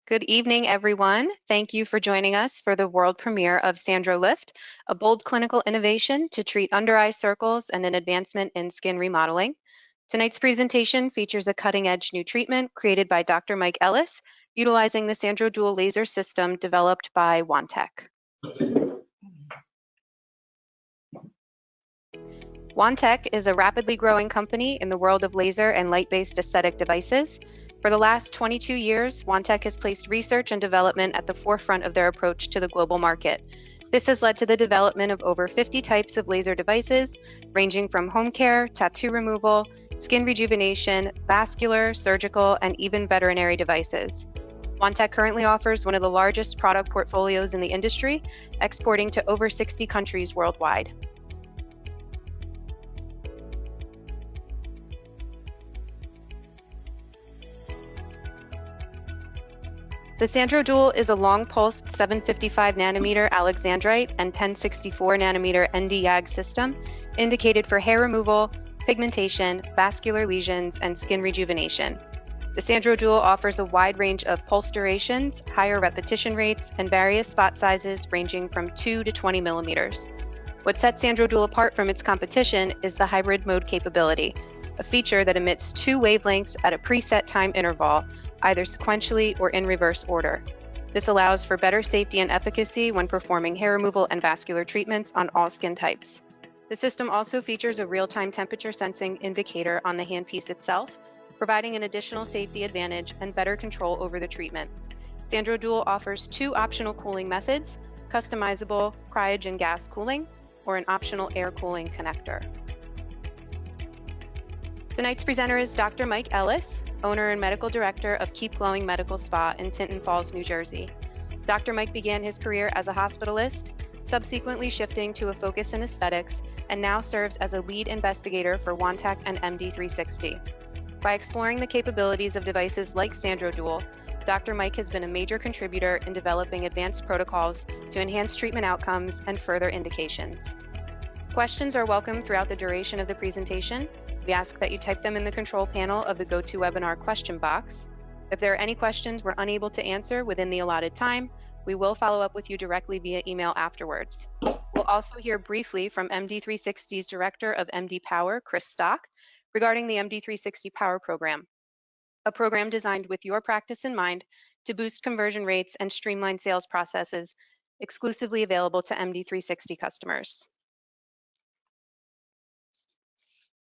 Good evening, everyone. Thank you for joining us for the world premiere of SandroLift, a bold clinical innovation to treat under-eye circles and an advancement in skin remodeling. Tonight's presentation features a cutting-edge new treatment created by Dr. Mike Ellis, utilizing the Sandro Dual laser system developed by Wantec. Wantec is a rapidly growing company in the world of laser and light-based aesthetic devices. For the last 22 years, Wantec has placed research and development at the forefront of their approach to the global market. This has led to the development of over 50 types of laser devices, ranging from home care, tattoo removal, skin rejuvenation, vascular, surgical, and even veterinary devices. Wantec currently offers one of the largest product portfolios in the industry, exporting to over 60 countries worldwide. The Sandro Dual is a long-pulsed 755 nanometer Alexandrite and 1064 nanometer ND-YAG system indicated for hair removal, pigmentation, vascular lesions, and skin rejuvenation. The Sandro Dual offers a wide range of pulse durations, higher repetition rates, and various spot sizes ranging from 2 to 20 millimeters. What sets Sandro Dual apart from its competition is the hybrid mode capability, a feature that emits 2 wavelengths at a preset time interval, either sequentially or in reverse order. This allows for better safety and efficacy when performing hair removal and vascular treatments on all skin types. The system also features a real-time temperature sensing indicator on the handpiece itself, providing an additional safety advantage and better control over the treatment. Sandro Dual offers 2 optional cooling methods, customizable cryogen gas cooling or an optional air cooling connector. Tonight's presenter is Dr. Mike Ellis, owner and medical director of Keep Glowing Medical Spa in Tinton Falls, New Jersey. Dr. Mike began his career as a hospitalist, subsequently shifting to a focus in aesthetics, and now serves as a lead investigator for Wantec and MD360. By exploring the capabilities of devices like Sandro Dual, Dr. Mike has been a major contributor in developing advanced protocols to enhance treatment outcomes and further indications. Questions are welcome throughout the duration of the presentation. We ask that you type them in the control panel of the GoToWebinar question box. If there are any questions we're unable to answer within the allotted time, we will follow up with you directly via email afterwards. We'll also hear briefly from MD360's Director of MD Power, Chris Stock, regarding the MD360 Power Program, a program designed with your practice in mind to boost conversion rates and streamline sales processes, exclusively available to MD360 customers.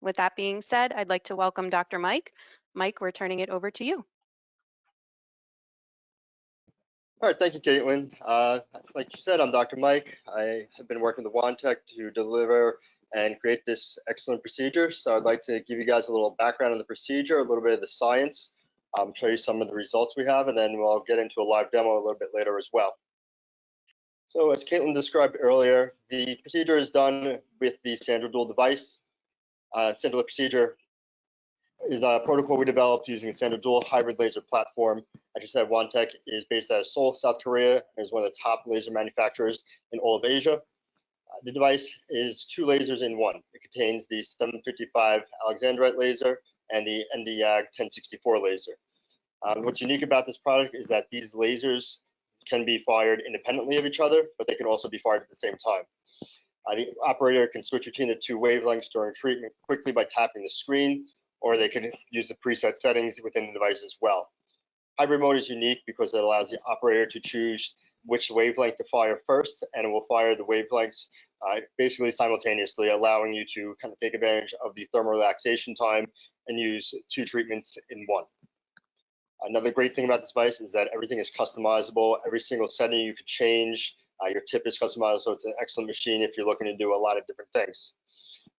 With that being said, I'd like to welcome Dr. Mike. Mike, we're turning it over to you. All right, thank you, Caitlin. Like you said, I'm Dr. Mike. I have been working with Wantec to deliver and create this excellent procedure. So I'd like to give you guys a little background on the procedure, a little bit of the science, show you some of the results we have, and then we'll get into a live demo a little bit later as well. So as Caitlin described earlier, the procedure is done with the Sandro Dual device. SANDROLIFT procedure is a protocol we developed using a Sandro Dual hybrid laser platform. As you said, Wantec is based out of Seoul, South Korea, and is one of the top laser manufacturers in all of Asia. The device is 2 lasers in one. It contains the 755 Alexandrite laser and the ND-YAG 1064 laser. What's unique about this product is that these lasers can be fired independently of each other, but they can also be fired at the same time. The operator can switch between the 2 wavelengths during treatment quickly by tapping the screen, or they can use the preset settings within the device as well. Hybrid mode is unique because it allows the operator to choose which wavelength to fire first, and it will fire the wavelengths basically simultaneously, allowing you to kind of take advantage of the thermal relaxation time and use 2 treatments in one. Another great thing about this device is that everything is customizable. Every single setting you could change. Your tip is customized, so it's an excellent machine if you're looking to do a lot of different things.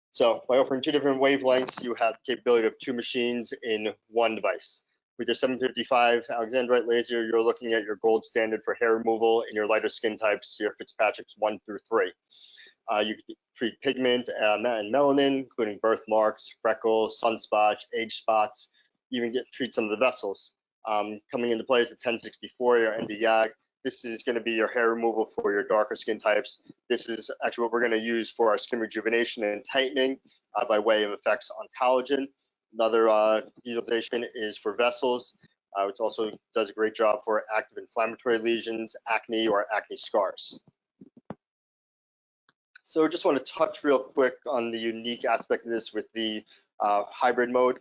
So by offering 2 different wavelengths, you have the capability of 2 machines in one device. With your 755 Alexandrite laser, you're looking at your gold standard for hair removal in your lighter skin types, your Fitzpatrick's 1 through 3. You can treat pigment and melanin, including birthmarks, freckles, sunspots, age spots. You even treat some of the vessels. Coming into play is the 1064, your ND-YAG. This is going to be your hair removal for your darker skin types. This is actually what we're going to use for our skin rejuvenation and tightening by way of effects on collagen. Another utilization is for vessels. which also does a great job for active inflammatory lesions, acne, or acne scars. So just want to touch real quick on the unique aspect of this with the hybrid mode.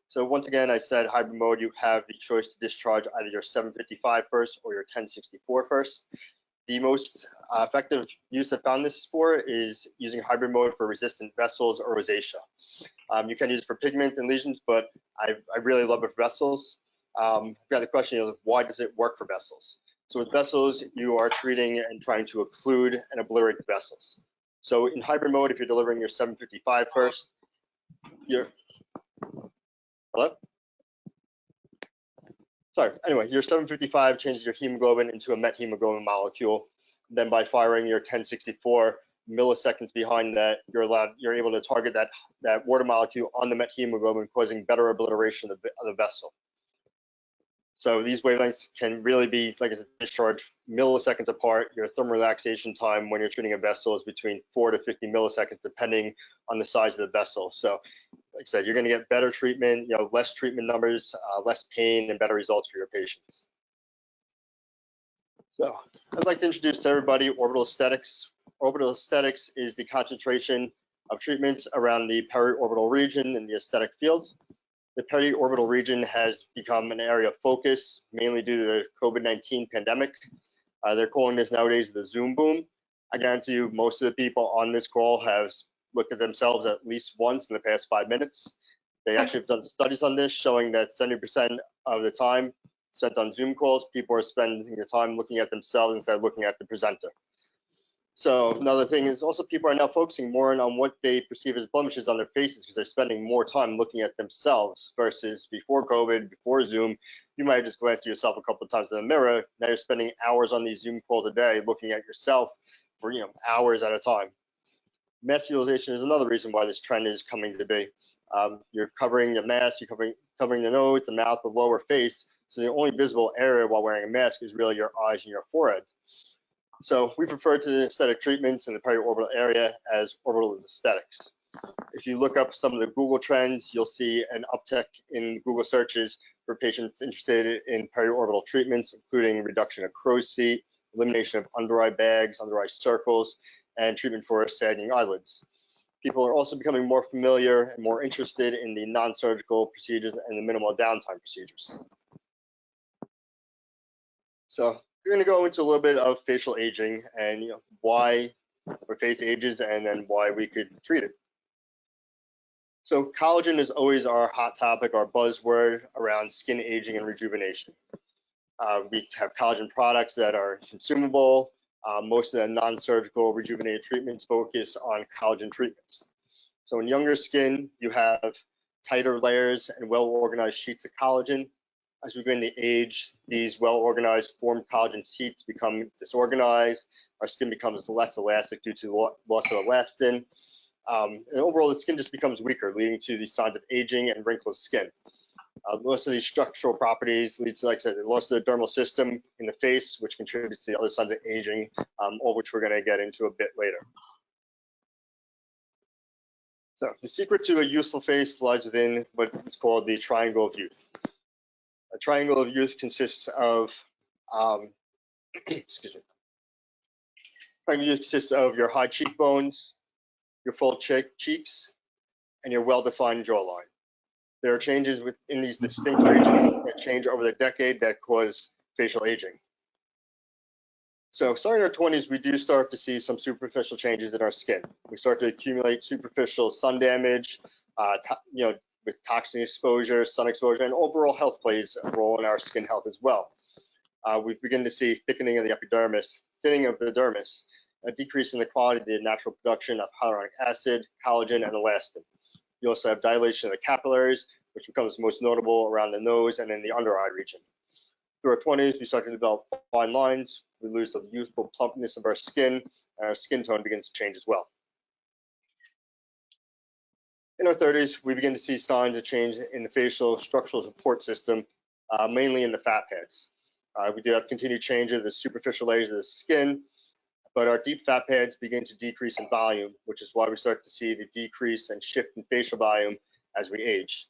So once again, I said hybrid mode, you have the choice to discharge either your 755 first or your 1064 first. The most effective use I found this for is using hybrid mode for resistant vessels or rosacea. You can use it for pigment and lesions, but I really love it for vessels. I've got the question, why does it work for vessels? So with vessels, you are treating and trying to occlude and obliterate the vessels. So in hybrid mode, if you're delivering your 755 first, hello? Sorry, anyway, your 755 changes your hemoglobin into a methemoglobin molecule. Then by firing your 1064, milliseconds behind that, you're able to target that water molecule on the methemoglobin, causing better obliteration of the vessel. So these wavelengths can really be, like I said, discharged milliseconds apart. Your thermal relaxation time when you're treating a vessel is between 4 to 50 milliseconds, depending on the size of the vessel. So, like I said, you're going to get better treatment, less treatment numbers, less pain, and better results for your patients. So, I'd like to introduce to everybody Orbital Aesthetics. Orbital Aesthetics is the concentration of treatments around the peri-orbital region in the aesthetic field. The peri-orbital region has become an area of focus, mainly due to the COVID-19 pandemic. They're calling this nowadays the Zoom boom. I guarantee you most of the people on this call have looked at themselves at least once in the past 5 minutes. They actually have done studies on this showing that 70% of the time spent on Zoom calls, people are spending the time looking at themselves instead of looking at the presenter. So another thing is also people are now focusing more on what they perceive as blemishes on their faces because they're spending more time looking at themselves versus before COVID, before Zoom, you might have just glanced at yourself a couple of times in the mirror. Now you're spending hours on these Zoom calls a day looking at yourself for hours at a time. Mask utilization is another reason why this trend is coming to be. You're covering the mask, you're covering the nose, the mouth, the lower face. So the only visible area while wearing a mask is really your eyes and your forehead. So we've referred to the aesthetic treatments in the peri-orbital area as orbital aesthetics. If you look up some of the Google trends, you'll see an uptick in Google searches for patients interested in peri-orbital treatments, including reduction of crow's feet, elimination of under eye bags, under eye circles, and treatment for sagging eyelids. People are also becoming more familiar and more interested in the non-surgical procedures and the minimal downtime procedures. So we're going to go into a little bit of facial aging and why our face ages and then why we could treat it. So collagen is always our hot topic, our buzzword around skin aging and rejuvenation. We have collagen products that are consumable. Most of the non-surgical rejuvenated treatments focus on collagen treatments. So in younger skin, you have tighter layers and well-organized sheets of collagen. As we begin to age, these well-organized formed collagen sheets become disorganized. Our skin becomes less elastic due to loss of elastin. And overall, the skin just becomes weaker, leading to these signs of aging and wrinkled skin. Most of these structural properties lead to, like I said, the loss of the dermal system in the face, which contributes to the other signs of aging, all which we're going to get into a bit later. So the secret to a youthful face lies within what is called the triangle of youth. A triangle of youth consists of, excuse me. Triangle of youth consists of your high cheekbones, your full cheeks, and your well-defined jawline. There are changes within these distinct regions that change over the decade that cause facial aging. So starting in our 20s, we do start to see some superficial changes in our skin. We start to accumulate superficial sun damage, with toxin exposure, sun exposure, and overall health plays a role in our skin health as well. We begin to see thickening of the epidermis, thinning of the dermis, a decrease in the quality of the natural production of hyaluronic acid, collagen, and elastin. You also have dilation of the capillaries, which becomes most notable around the nose and in the under eye region. Through our 20s, we start to develop fine lines. We lose the youthful plumpness of our skin, and our skin tone begins to change as well. In our 30s, we begin to see signs of change in the facial structural support system, mainly in the fat pads. We do have continued change of the superficial layers of the skin, but our deep fat pads begin to decrease in volume, which is why we start to see the decrease and shift in facial volume as we age.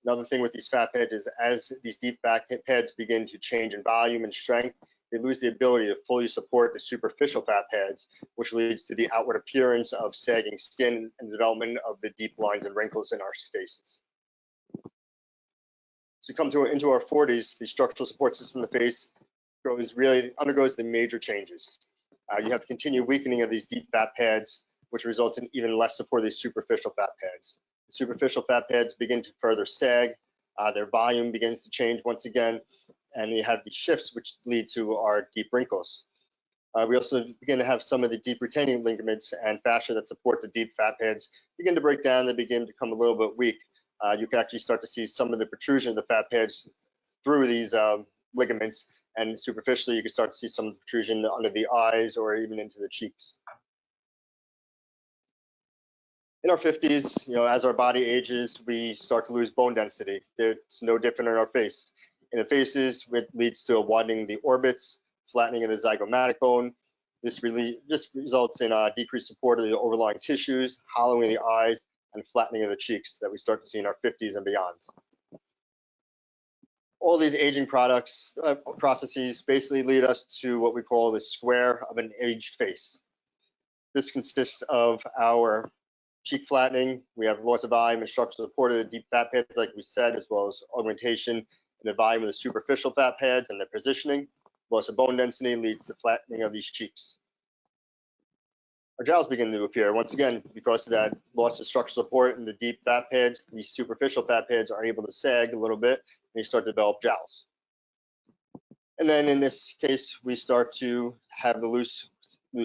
Another thing with these fat pads is as these deep fat pads begin to change in volume and strength, they lose the ability to fully support the superficial fat pads, which leads to the outward appearance of sagging skin and development of the deep lines and wrinkles in our faces. As we come into our 40s, the structural support system of the face undergoes the major changes. You have continued weakening of these deep fat pads, which results in even less support of these superficial fat pads. The superficial fat pads begin to further sag, their volume begins to change once again, and you have these shifts which lead to our deep wrinkles. We also begin to have some of the deep retaining ligaments and fascia that support the deep fat pads begin to break down, they begin to become a little bit weak. You can actually start to see some of the protrusion of the fat pads through these ligaments, and superficially you can start to see some protrusion under the eyes or even into the cheeks. In our 50s, as our body ages, we start to lose bone density. It's no different in our face. In the faces, it leads to a widening of the orbits, flattening of the zygomatic bone. This results in decreased support of the overlying tissues, hollowing of the eyes, and flattening of the cheeks that we start to see in our 50s and beyond. All these aging processes basically lead us to what we call the square of an aged face. This consists of our cheek flattening, we have loss of volume and structural support of the deep fat pads, like we said, as well as augmentation in the volume of the superficial fat pads and their positioning. Loss of bone density leads to flattening of these cheeks. Our jowls begin to appear. Once again, because of that loss of structural support in the deep fat pads, these superficial fat pads are able to sag a little bit, and you start to develop jowls. And then in this case, we start to have the loose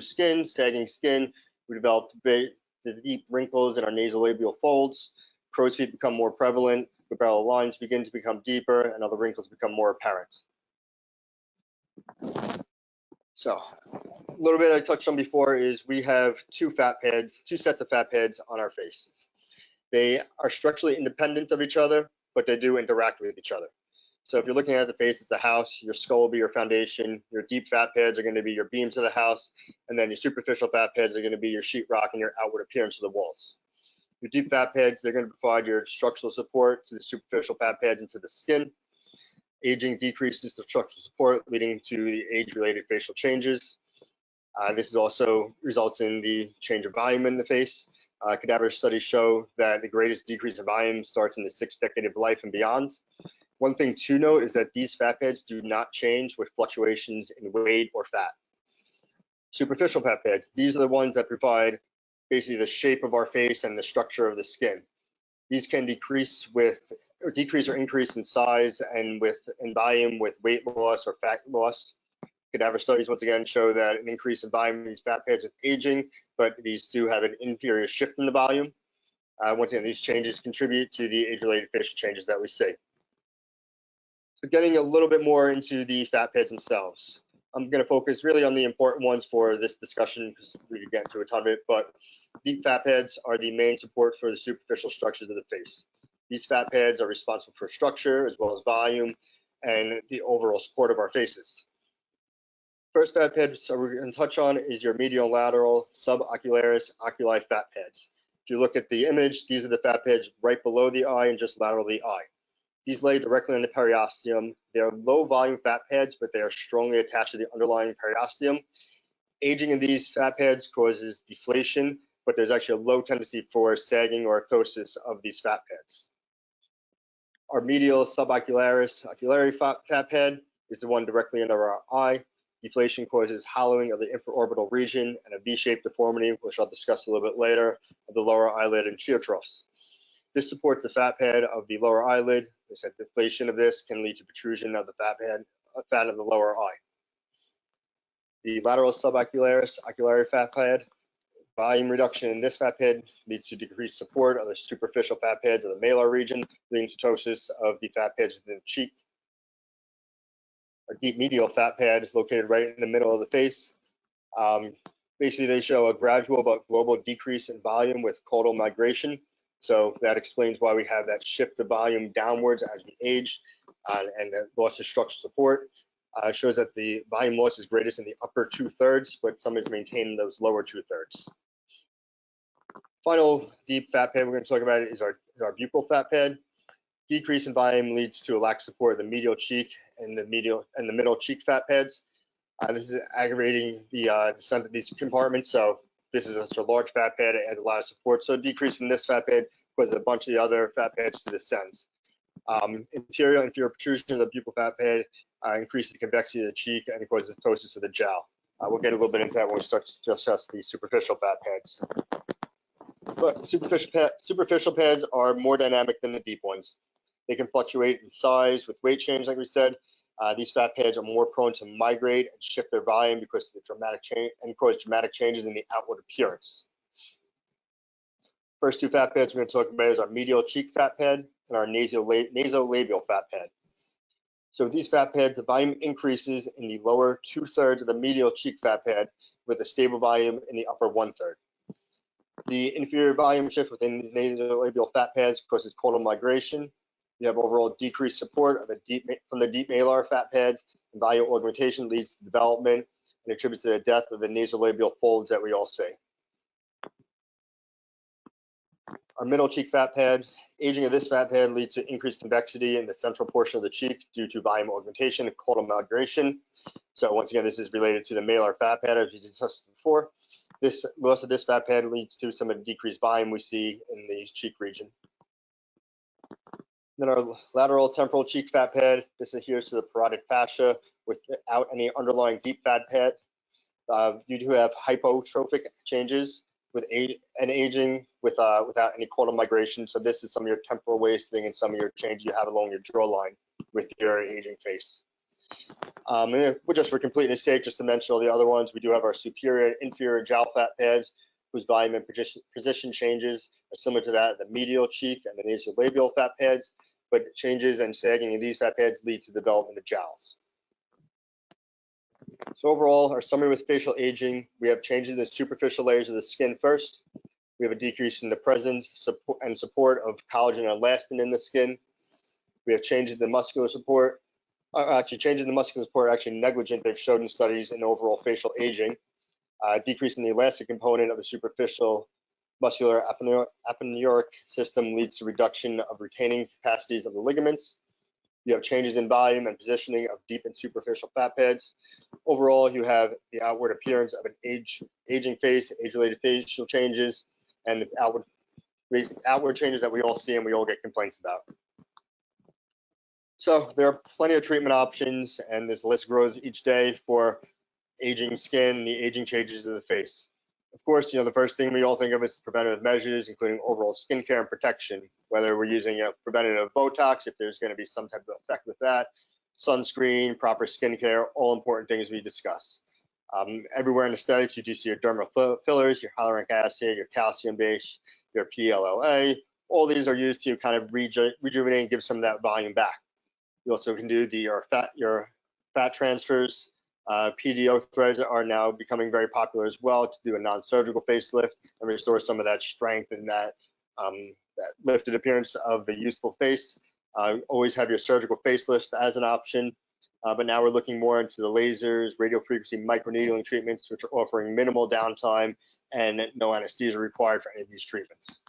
skin, sagging skin. We develop the deep wrinkles in our nasolabial folds. Crow's feet become more prevalent. Glabellar lines begin to become deeper, and other wrinkles become more apparent. So, a little bit I touched on before is we have two sets of fat pads on our faces. They are structurally independent of each other, but they do interact with each other. So if you're looking at the face as a house, your skull will be your foundation, your deep fat pads are going to be your beams of the house, and then your superficial fat pads are going to be your sheetrock and your outward appearance of the walls. Your deep fat pads, they're going to provide your structural support to the superficial fat pads and to the skin. Aging decreases the structural support, leading to the age-related facial changes. This also results in the change of volume in the face. Cadaver studies show that the greatest decrease in volume starts in the 6th decade of life and beyond. One thing to note is that these fat pads do not change with fluctuations in weight or fat. Superficial fat pads, these are the ones that provide basically the shape of our face and the structure of the skin. These can decrease or increase in size and in volume with weight loss or fat loss. Cadaver studies once again show that an increase in volume in these fat pads with aging, but these do have an inferior shift in the volume. Once again, these changes contribute to the age-related facial changes that we see. So getting a little bit more into the fat pads themselves. I'm going to focus really on the important ones for this discussion because we could get into a ton of it, but deep fat pads are the main support for the superficial structures of the face. These fat pads are responsible for structure as well as volume and the overall support of our faces. First fat pad we're going to touch on is your medial lateral subocularis oculi fat pads. If you look at the image, these are the fat pads right below the eye and just lateral the eye. These lay directly on the periosteum. They are low volume fat pads, but they are strongly attached to the underlying periosteum. Aging in these fat pads causes deflation, but there's actually a low tendency for sagging or orthosis of these fat pads. Our medial subocularis oculari fat pad is the one directly under our eye. Deflation causes hollowing of the infraorbital region and a V-shaped deformity, which I'll discuss a little bit later, of the lower eyelid and tear troughs. This supports the fat pad of the lower eyelid. This deflation of this can lead to protrusion of the fat of the lower eye. The lateral subocularis oculari fat pad, volume reduction in this fat pad leads to decreased support of the superficial fat pads of the malar region, leading to ptosis of the fat pads within the cheek. Our deep medial fat pad is located right in the middle of the face. Basically, they show a gradual but global decrease in volume with caudal migration. So that explains why we have that shift of volume downwards as we age and the loss of structural support. Shows that the volume loss is greatest in the upper 2/3, but some is maintained in those lower 2/3. Final deep fat pad we're going to talk about is our buccal fat pad. Decrease in volume leads to a lack of support of the medial cheek and the middle cheek fat pads. This is aggravating the descent of these compartments. So this is a large fat pad. It adds a lot of support. So decrease in this fat pad causes a bunch of the other fat pads to descend. Interior and inferior protrusion of the pupil fat pad increases the convexity of the cheek and causes ptosis of the jowl. We'll get a little bit into that when we start to discuss the superficial fat pads. But superficial pads are more dynamic than the deep ones. They can fluctuate in size with weight change, like we said. These fat pads are more prone to migrate and shift their volume because of the dramatic change and cause dramatic changes in the outward appearance. First two fat pads we're going to talk about is our medial cheek fat pad and our nasolabial fat pad. So with these fat pads, the volume increases in the lower 2/3 of the medial cheek fat pad with a stable volume in the upper 1/3. The inferior volume shift within these nasolabial fat pads causes caudal migration. You have overall decreased support of from the deep malar fat pads, and volume augmentation leads to development and attributes to the death of the nasolabial folds that we all see. Our middle cheek fat pad, aging of this fat pad leads to increased convexity in the central portion of the cheek due to volume augmentation and caudal migration. So once again, this is related to the malar fat pad as we discussed before. This loss of this fat pad leads to some of the decreased volume we see in the cheek region. Then our lateral temporal cheek fat pad, this adheres to the parotid fascia without any underlying deep fat pad. You do have hypotrophic changes with aging without any caudal migration. So this is some of your temporal wasting and some of your changes you have along your jawline with your aging face. Just for completeness sake, just to mention all the other ones, we do have our superior and inferior jowl fat pads, whose volume and position changes are similar to that of the medial cheek and the nasolabial fat pads, but changes and sagging of these fat pads lead to development of jowls. So overall, our summary with facial aging, we have changes in the superficial layers of the skin first. We have a decrease in the presence and support of collagen and elastin in the skin. We have changes in the muscular support. Changes in the muscular support are actually negligent. They've showed in studies in overall facial aging. Decrease in the elastic component of the superficial muscular aponeurotic system leads to reduction of retaining capacities of the ligaments. You have changes in volume and positioning of deep and superficial fat pads. Overall, you have the outward appearance of an aging face, age-related facial changes, and the outward changes that we all see and we all get complaints about. So there are plenty of treatment options, and this list grows each day for aging skin, the aging changes of the face. Of course, the first thing we all think of is preventative measures, including overall skincare and protection, whether we're using preventative Botox, if there's going to be some type of effect with that, sunscreen, proper skincare, all important things we discuss. Everywhere in aesthetics, you do see your dermal fillers, your hyaluronic acid, your calcium base, your PLLA. All these are used to kind of rejuvenate and give some of that volume back. You also can do your fat transfers. PDO threads are now becoming very popular as well to do a non-surgical facelift and restore some of that strength and that lifted appearance of the youthful face. Always have your surgical facelifts as an option, but now we're looking more into the lasers, radiofrequency microneedling treatments, which are offering minimal downtime and no anesthesia required for any of these treatments.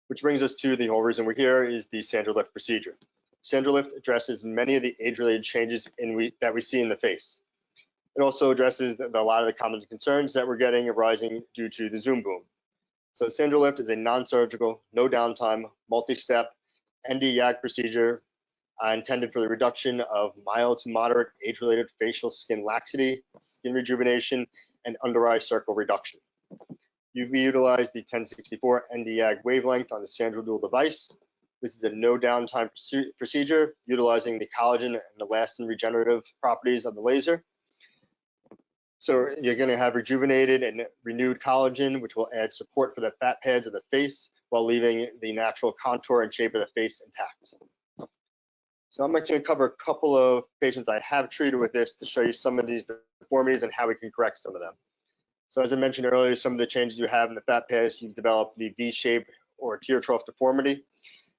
Which brings us to the whole reason we're here is the SANDROLIFT procedure. SANDROLIFT addresses many of the age-related changes that we see in the face. It also addresses a lot of the common concerns that we're getting arising due to the Zoom boom. So SANDROLIFT is a non-surgical, no downtime, multi-step ND-YAG procedure intended for the reduction of mild to moderate age-related facial skin laxity, skin rejuvenation, and under-eye circle reduction. We utilize the 1064 ND-YAG wavelength on the Sandro Dual device. This is a no downtime procedure utilizing the collagen and elastin regenerative properties of the laser. So you're going to have rejuvenated and renewed collagen, which will add support for the fat pads of the face while leaving the natural contour and shape of the face intact. So I'm actually going to cover a couple of patients I have treated with this to show you some of these deformities and how we can correct some of them. So as I mentioned earlier, some of the changes you have in the fat pads, you've developed the V-shape or tear trough deformity.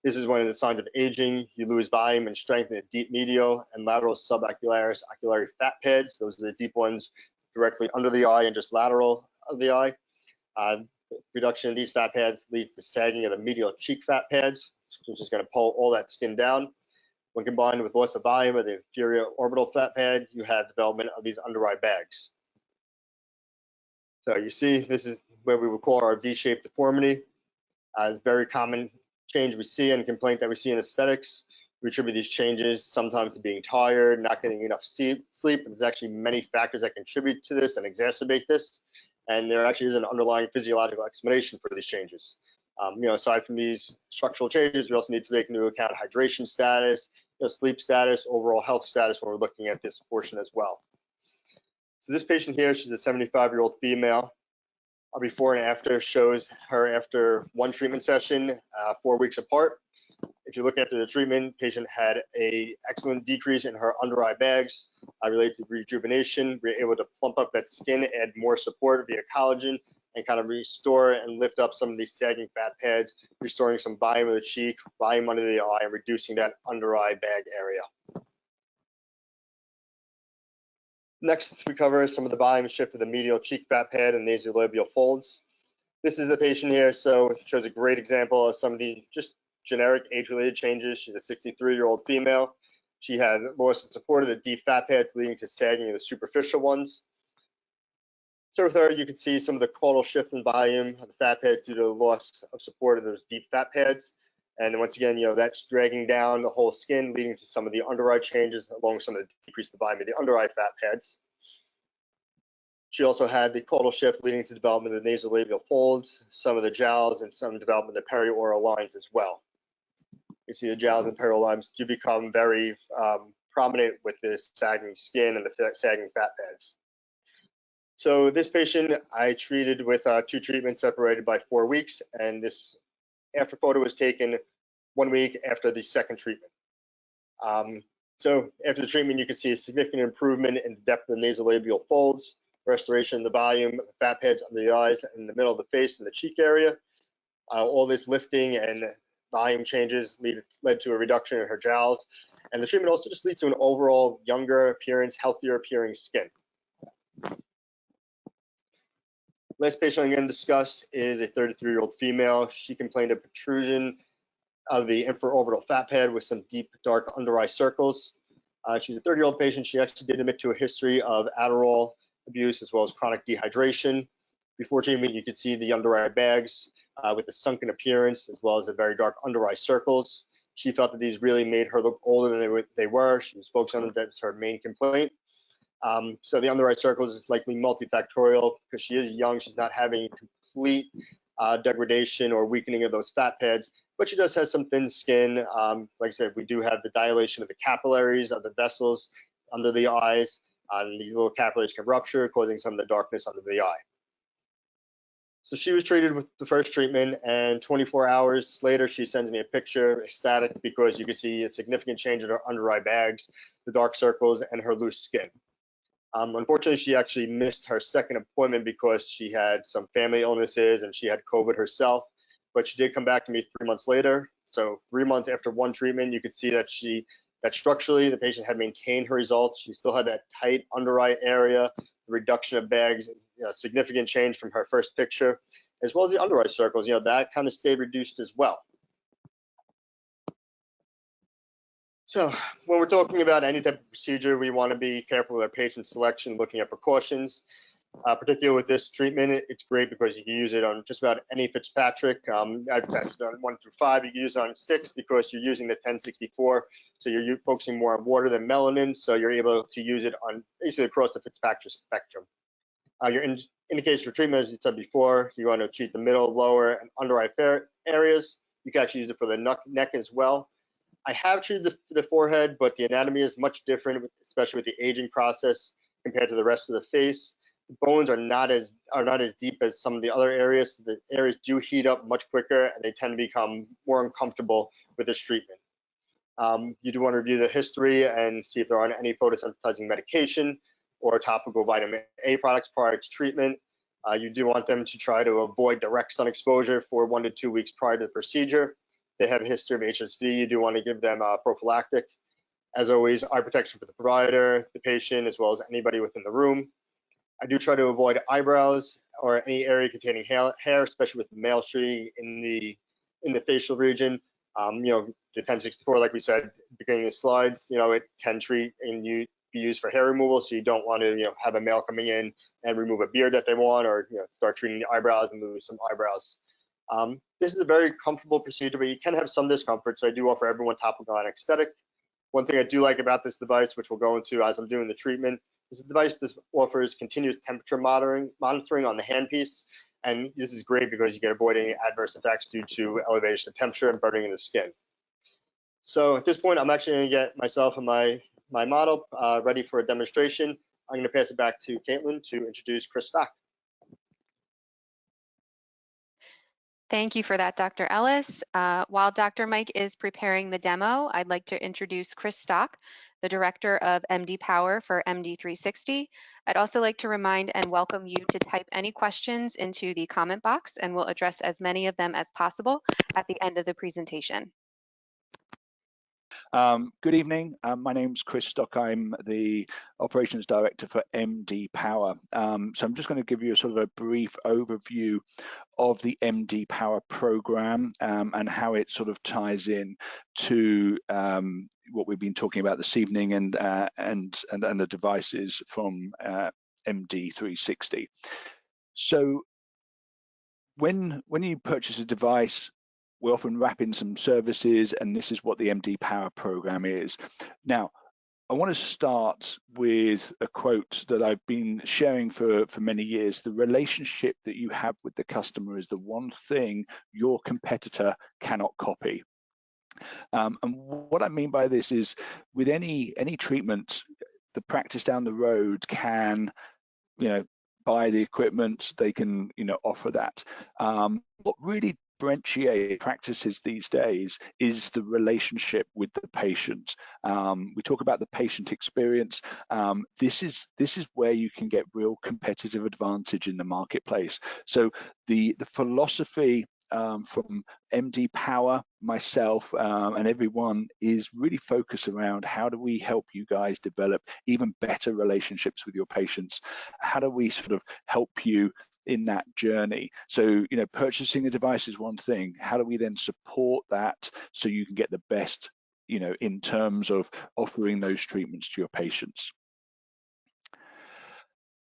This is one of the signs of aging. You lose volume and strength in the deep medial and lateral subocularis oculary fat pads. Those are the deep ones directly under the eye and just lateral of the eye. Reduction in these fat pads leads to sagging of the medial cheek fat pads. which is going to pull all that skin down. When combined with loss of volume of the inferior orbital fat pad, you have development of these under-eye bags. So you see, this is where we would call our V-shaped deformity. It's a very common change we see and complaint that we see in aesthetics. We attribute these changes sometimes to being tired, not getting enough sleep, but there's actually many factors that contribute to this and exacerbate this. And there actually is an underlying physiological explanation for these changes. Aside from these structural changes, we also need to take into account hydration status, sleep status, overall health status when we're looking at this portion as well. So this patient here, she's a 75-year-old female. Our before and after shows her after one treatment session, 4 weeks apart. If you look after the treatment, patient had an excellent decrease in her under-eye bags related to rejuvenation. We were able to plump up that skin, add more support via collagen, and kind of restore and lift up some of these sagging fat pads, restoring some volume of the cheek, volume under the eye, and reducing that under-eye bag area. Next, we cover some of the volume shift of the medial cheek fat pad and nasolabial folds. This is a patient here, so it shows a great example of some of the just generic age-related changes. She's a 63-year-old female. She had loss of support of the deep fat pads, leading to sagging of the superficial ones. So with her, you can see some of the caudal shift in volume of the fat pad due to the loss of support of those deep fat pads. And then once again, that's dragging down the whole skin, leading to some of the under-eye changes, along with some of the decreased volume of the under-eye fat pads. She also had the caudal shift, leading to development of the nasolabial folds, some of the jowls, and some development of the peri-oral lines as well. You see the jowls and peri-oral lines do become very prominent with this sagging skin and the sagging fat pads. So this patient I treated with 2 treatments separated by 4 weeks, and this after photo was taken 1 week after the second treatment. So after the treatment, you can see a significant improvement in the depth of the nasolabial folds, restoration in the volume of the fat pads under the eyes, in the middle of the face and the cheek area. All this lifting and volume changes led to a reduction in her jowls, and the treatment also just leads to an overall younger appearance, healthier appearing skin. Last patient I'm going to discuss is a 33-year-old female. She complained of protrusion of the infraorbital fat pad with some deep, dark under-eye circles. She's a 30-year-old patient. She actually did admit to a history of Adderall abuse as well as chronic dehydration. Before treatment, you could see the under-eye bags with a sunken appearance as well as the very dark under-eye circles. She felt that these really made her look older than they were. She was focused on that as her main complaint. So the under-eye circles is likely multifactorial because she is young. She's not having complete degradation or weakening of those fat pads, but she does have some thin skin. Like I said, we do have the dilation of the capillaries of the vessels under the eyes. And these little capillaries can rupture, causing some of the darkness under the eye. So she was treated with the first treatment, and 24 hours later, she sends me a picture, ecstatic, because you can see a significant change in her under-eye bags, the dark circles, and her loose skin. Unfortunately, she actually missed her second appointment because she had some family illnesses and she had COVID herself, but she did come back to me 3 months later. So 3 months after one treatment, you could see that structurally the patient had maintained her results. She still had that tight under-eye area, the reduction of bags, significant change from her first picture, as well as the under-eye circles. That kind of stayed reduced as well. So when we're talking about any type of procedure, we want to be careful with our patient selection, looking at precautions. Particularly with this treatment, it's great because you can use it on just about any Fitzpatrick. I've tested on 1 through 5. You can use it on 6 because you're using the 1064. So you're focusing more on water than melanin. So you're able to use it on basically across the Fitzpatrick spectrum. Your indication for treatment, as you said before, you want to treat the middle, lower, and under-eye areas. You can actually use it for the neck as well. I have treated the forehead, but the anatomy is much different, especially with the aging process compared to the rest of the face. The bones are not as deep as some of the other areas. So the areas do heat up much quicker, and they tend to become more uncomfortable with this treatment. You do want to review the history and see if there are any photosensitizing medication or topical vitamin A products prior to treatment. You do want them to try to avoid direct sun exposure for 1 to 2 weeks prior to the procedure. They have a history of HSV, you do want to give them prophylactic. As always, eye protection for the provider, the patient, as well as anybody within the room. I do try to avoid eyebrows or any area containing hair, especially with the male treating in the facial region. The 1064, like we said, beginning of the slides, it can treat and be used for hair removal. So you don't want to, have a male coming in and remove a beard that they want, or start treating the eyebrows and move some eyebrows. This is a very comfortable procedure, but you can have some discomfort. So I do offer everyone topical anesthetic. One thing I do like about this device, which we'll go into as I'm doing the treatment, is the device offers continuous temperature monitoring on the handpiece. And this is great because you can avoid any adverse effects due to elevation of temperature and burning in the skin. So at this point, I'm actually going to get myself and my model ready for a demonstration. I'm going to pass it back to Caitlin to introduce Chris Stock. Thank you for that, Dr. Ellis. While Dr. Mike is preparing the demo, I'd like to introduce Chris Stock, the Director of MD Power for MD360. I'd also like to remind and welcome you to type any questions into the comment box, and we'll address as many of them as possible at the end of the presentation. Good evening. My name's Chris Stock. I'm the Operations Director for MD Power. So I'm just going to give you a sort of a brief overview of the MD Power program and how it sort of ties in to what we've been talking about this evening and the devices from MD360. So when you purchase a device, we often wrap in some services, and this is what the MD Power program is. Now, I want to start with a quote that I've been sharing for many years. The relationship that you have with the customer is the one thing your competitor cannot copy. And what I mean by this is, with any treatment, the practice down the road can, buy the equipment, they can, offer that. What really differentiate practices these days is the relationship with the patient. We talk about the patient experience. This is where you can get real competitive advantage in the marketplace. So the philosophy from MD Power, myself, and everyone is really focused around how do we help you guys develop even better relationships with your patients? How do we sort of help you in that journey? So, purchasing a device is one thing. How do we then support that so you can get the best, in terms of offering those treatments to your patients?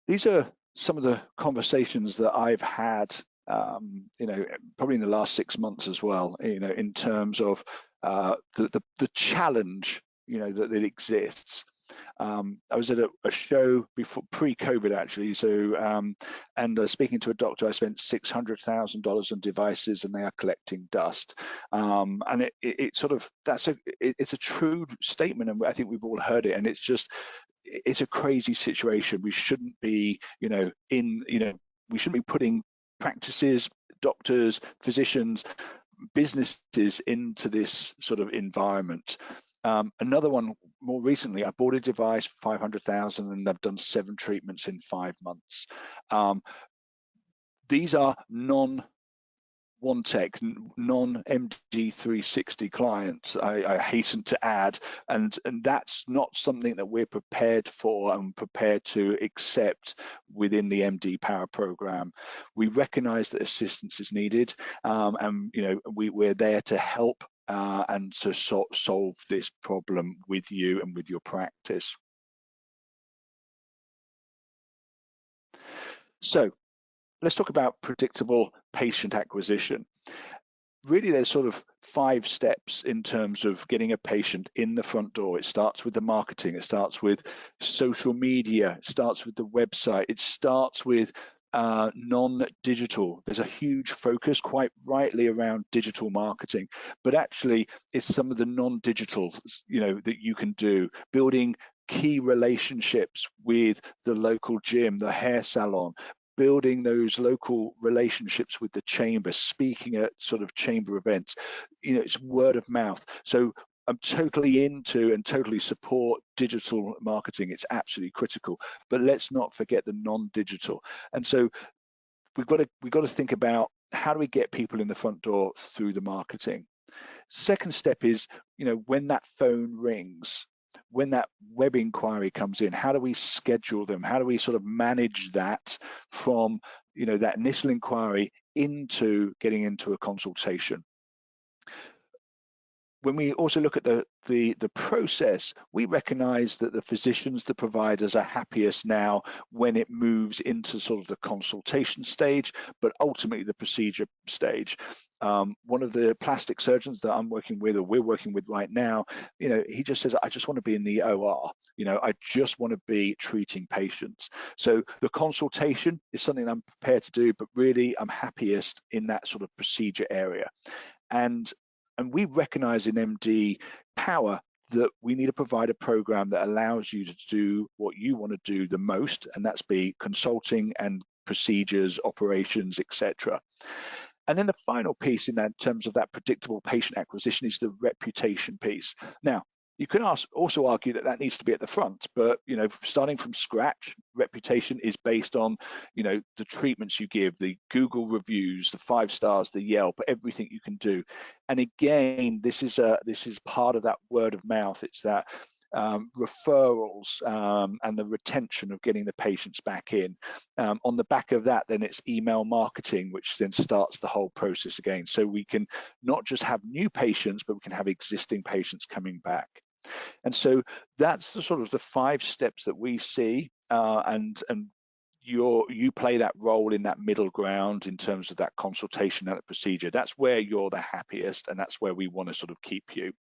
These are some of the conversations that I've had probably in the last 6 months as well, in terms of the challenge, that exists. I was at a show before pre-COVID actually, so and speaking to a doctor, I spent $600,000 on devices, and they are collecting dust. And it sort of it's a true statement, and I think we've all heard it. And it's a crazy situation. We shouldn't be, we shouldn't be putting practices, doctors, physicians, businesses into this sort of environment. Another one more recently, I bought a device for $500,000 and I've done 7 treatments in 5 months. These are non-OneTech, non-MD360 clients, I hasten to add, and that's not something that we're prepared for and prepared to accept within the MD Power program. We recognize that assistance is needed, and we're there to help and to solve this problem with you and with your practice. So let's talk about predictable patient acquisition. Really, there's sort of 5 steps in terms of getting a patient in the front door. It starts with the marketing, it starts with social media, it starts with the website, it starts with non-digital. There's a huge focus, quite rightly, around digital marketing, but actually it's some of the non-digital, that you can do, building key relationships with the local gym, the hair salon, building those local relationships with the chamber, speaking at sort of chamber events. It's word of mouth. So I'm totally into and totally support digital marketing. It's absolutely critical, but let's not forget the non-digital. And so we've got to think about, how do we get people in the front door through the marketing? Second step is, when that phone rings, when that web inquiry comes in, how do we schedule them? How do we sort of manage that from, that initial inquiry into getting into a consultation? when we also look at the process, we recognize that the physicians, the providers are happiest now when it moves into sort of the consultation stage, but ultimately the procedure stage. One of the plastic surgeons that I'm working with, or we're working with right now, he just says, I just want to be in the OR. I just want to be treating patients. So the consultation is something I'm prepared to do, but really I'm happiest in that sort of procedure area. And we recognize in MD Power that we need to provide a program that allows you to do what you want to do the most, and that's be consulting and procedures, operations, etc. And then the final piece in that, in terms of that predictable patient acquisition, is the reputation piece. Now, you can also argue that that needs to be at the front, but starting from scratch, reputation is based on the treatments you give, the Google reviews, the 5 stars, the Yelp, everything you can do. And again, this is part of that word of mouth. It's that referrals and the retention of getting the patients back in. On the back of that, then it's email marketing, which then starts the whole process again. So we can not just have new patients, but we can have existing patients coming back. And so that's the sort of the 5 steps that we see, and you play that role in that middle ground in terms of that consultation and that procedure. That's where you're the happiest, and that's where we want to sort of keep you.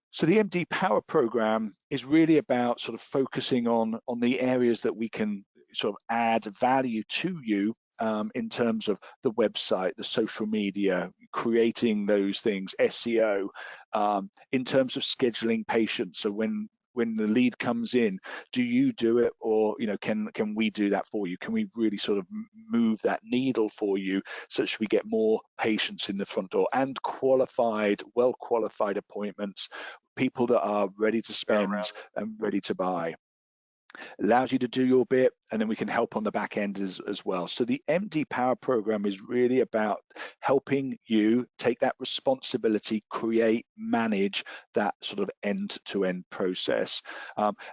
So the MD Power program is really about sort of focusing on the areas that we can sort of add value to you, in terms of the website, the social media, creating those things, SEO, in terms of scheduling patients. So when the lead comes in, do you do it, or can we do that for you? Can we really sort of move that needle for you, such we get more patients in the front door and well qualified appointments, people that are ready to spend and ready to buy? Allows you to do your bit, and then we can help on the back end as well. So the MD Power program is really about helping you take that responsibility, create, manage that sort of end-to-end process.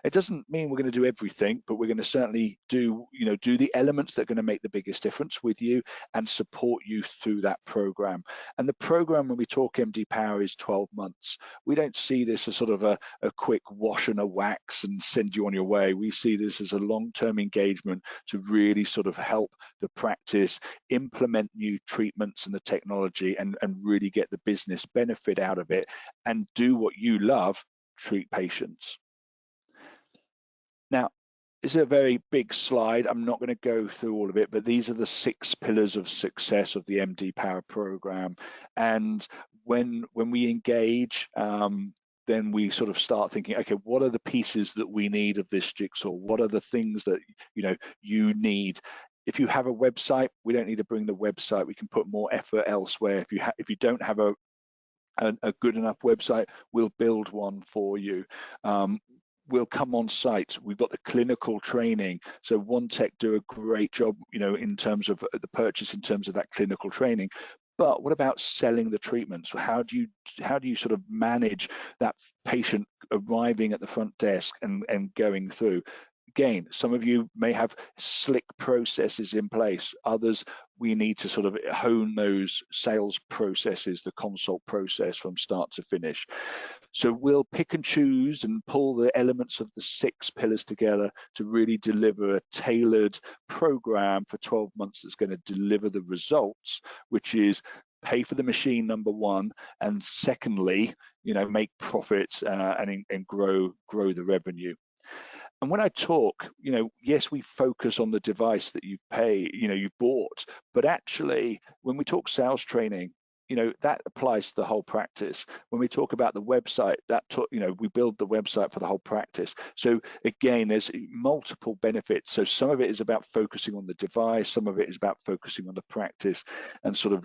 It doesn't mean we're going to do everything, but we're going to certainly do the elements that are going to make the biggest difference with you and support you through that program. And the program, when we talk MD Power, is 12 months. We don't see this as sort of a quick wash and a wax and send you on your way. We see this as a long-term engagement to really sort of help the practice implement new treatments and the technology, and really get the business benefit out of it and do what you love, treat patients. Now, this is a very big slide. I'm not going to go through all of it, but these are the 6 pillars of success of the MD Power program. And when we engage, then we sort of start thinking, okay, what are the pieces that we need of this jigsaw? What are the things that you need? If you have a website, we don't need to bring the website. We can put more effort elsewhere. If you don't have a good enough website, we'll build one for you. We'll come on site. We've got the clinical training. So OneTech do a great job, in terms of the purchase, in terms of that clinical training. But what about selling the treatments? How do you sort of manage that patient arriving at the front desk and going through? Again, some of you may have slick processes in place. Others, we need to sort of hone those sales processes, the consult process from start to finish. So we'll pick and choose and pull the elements of the 6 pillars together to really deliver a tailored program for 12 months that's going to deliver the results, which is pay for the machine, number 1, and secondly, make profits and grow the revenue. And when I talk, yes, we focus on the device that you've bought, but actually, when we talk sales training, that applies to the whole practice. When we talk about the website, we build the website for the whole practice. So again, there's multiple benefits. So some of it is about focusing on the device, some of it is about focusing on the practice, and sort of